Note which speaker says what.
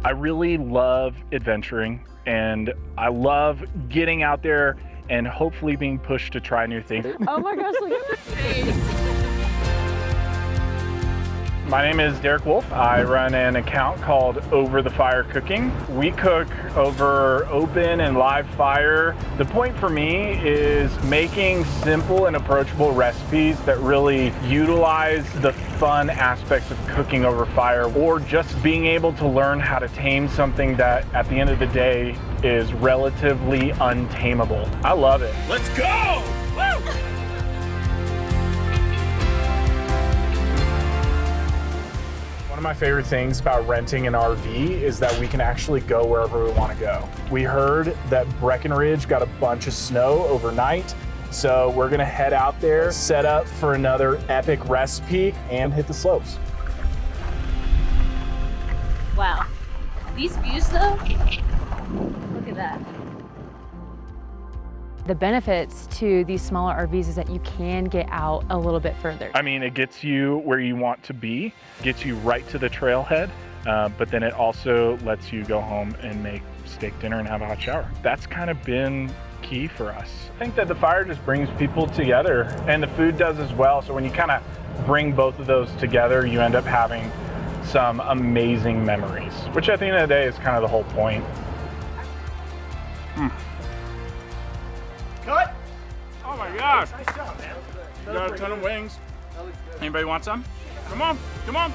Speaker 1: I really love adventuring, and I love getting out there and hopefully being pushed to try new things.
Speaker 2: Oh my gosh, look at that face.
Speaker 1: My name is Derek Wolf. I run an account called Over the Fire Cooking. We cook over open and live fire. The point for me is making simple and approachable recipes that really utilize the fun aspects of cooking over fire, or just being able to learn how to tame something that at the end of the day is relatively untamable. I love it.
Speaker 3: Let's go! Woo!
Speaker 1: One of my favorite things about renting an RV is that we can actually go wherever we want to go. We heard that Breckenridge got a bunch of snow overnight, so we're gonna head out there, set up for another epic recipe, and hit the slopes.
Speaker 2: Wow. These views though, look at that. The benefits to these smaller RVs is that you can get out a little bit further.
Speaker 1: I mean, it gets you where you want to be, gets you right to the trailhead, but then it also lets you go home and make steak dinner and have a hot shower. That's kind of been key for us. I think that the fire just brings people together, and the food does as well. So when you kind of bring both of those together, you end up having some amazing memories, which at the end of the day is kind of the whole point.
Speaker 3: Cut! Oh my gosh! Nice job, man. Got a ton of wings. Anybody want some? Come on, come on.